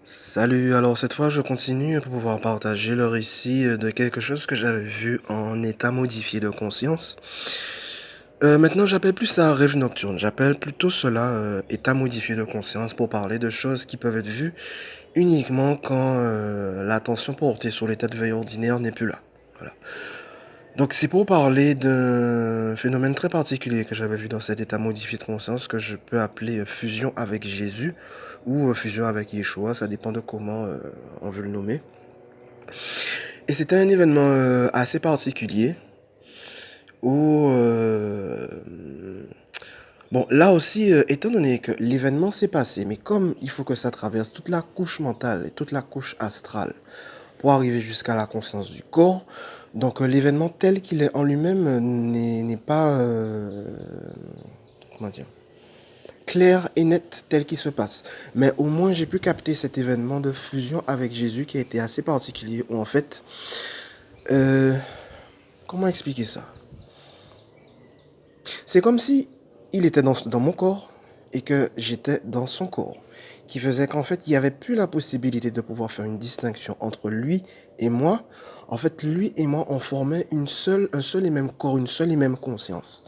Salut, alors cette fois je continue pour pouvoir partager le récit de quelque chose que j'avais vu en état modifié de conscience. Maintenant j'appelle plus ça rêve nocturne, j'appelle plutôt cela état modifié de conscience pour parler de choses qui peuvent être vues uniquement quand l'attention portée sur l'état de veille ordinaire n'est plus là. Voilà. Donc c'est pour parler d'un phénomène très particulier que j'avais vu dans cet état modifié de conscience que je peux appeler fusion avec Jésus ou fusion avec Yeshua, ça dépend de comment on veut le nommer. Et c'était un événement assez particulier où, bon, là aussi, étant donné que l'événement s'est passé, mais comme il faut que ça traverse toute la couche mentale et toute la couche astrale pour arriver jusqu'à la conscience du corps, donc l'événement tel qu'il est en lui-même n'est pas, comment dire, clair et net tel qu'il se passe. Mais au moins j'ai pu capter cet événement de fusion avec Jésus qui a été assez particulier, où en fait, euh, comment expliquer ça? C'est comme si il était dans mon corps et que j'étais dans son corps, qui faisait qu'en fait, il n'y avait plus la possibilité de pouvoir faire une distinction entre lui et moi. En fait, lui et moi, on formait un seul et même corps, une seule et même conscience.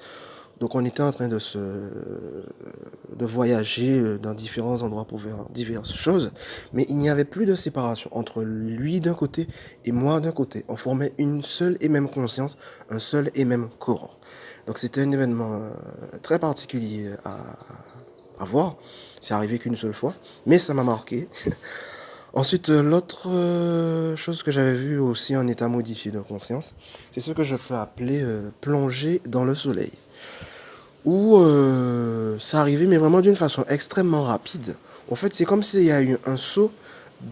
Donc on était en train de voyager dans différents endroits pour faire diverses choses, mais il n'y avait plus de séparation entre lui d'un côté et moi d'un côté. On formait une seule et même conscience, un seul et même corps. Donc c'était un événement très particulier à voir. C'est arrivé qu'une seule fois, mais ça m'a marqué. Ensuite, l'autre chose que j'avais vue aussi en état modifié de conscience, c'est ce que je peux appeler plonger dans le soleil où ça arrivait, mais vraiment d'une façon extrêmement rapide. En fait, c'est comme s'il y a eu un saut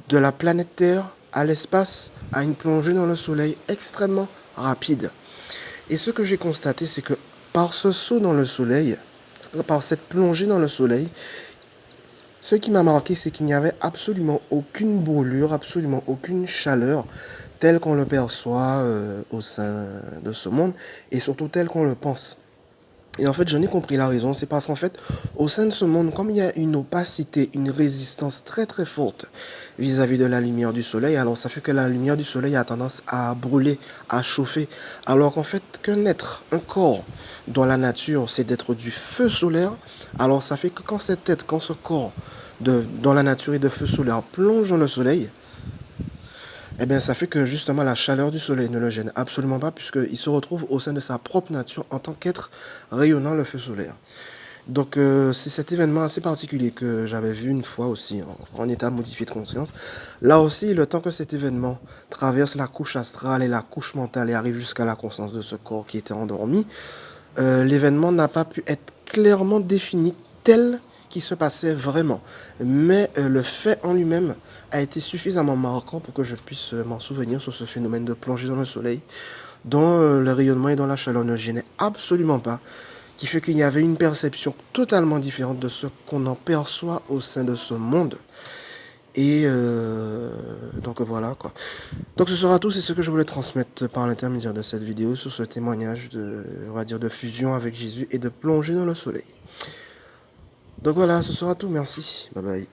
de la planète Terre à l'espace, à une plongée dans le Soleil extrêmement rapide. Et ce que j'ai constaté, c'est que par ce saut dans le Soleil, par cette plongée dans le Soleil, ce qui m'a marqué, c'est qu'il n'y avait absolument aucune brûlure, absolument aucune chaleur telle qu'on le perçoit au sein de ce monde, et surtout telle qu'on le pense. Et en fait, j'en ai compris la raison. C'est parce qu'en fait, au sein de ce monde, comme il y a une opacité, une résistance très très forte vis-à-vis de la lumière du soleil, alors ça fait que la lumière du soleil a tendance à brûler, à chauffer. Alors qu'en fait, qu'un être, un corps, dans la nature, c'est d'être du feu solaire, alors ça fait que quand cet être, quand ce corps dans la nature est de feu solaire plonge dans le soleil, eh bien, ça fait que justement la chaleur du soleil ne le gêne absolument pas puisqu'il se retrouve au sein de sa propre nature en tant qu'être rayonnant le feu solaire. Donc c'est cet événement assez particulier que j'avais vu une fois aussi en état modifié de conscience. Là aussi, le temps que cet événement traverse la couche astrale et la couche mentale et arrive jusqu'à la conscience de ce corps qui était endormi, l'événement n'a pas pu être clairement défini tel qui se passait vraiment. Mais le fait en lui-même a été suffisamment marquant pour que je puisse m'en souvenir sur ce phénomène de plongée dans le soleil, dont le rayonnement et dont la chaleur ne gênaient absolument pas, qui fait qu'il y avait une perception totalement différente de ce qu'on en perçoit au sein de ce monde. Et donc voilà quoi. Donc ce sera tout, c'est ce que je voulais transmettre par l'intermédiaire de cette vidéo sur ce témoignage de, on va dire, de fusion avec Jésus et de plongée dans le soleil. Donc voilà, ce sera tout, merci, bye bye.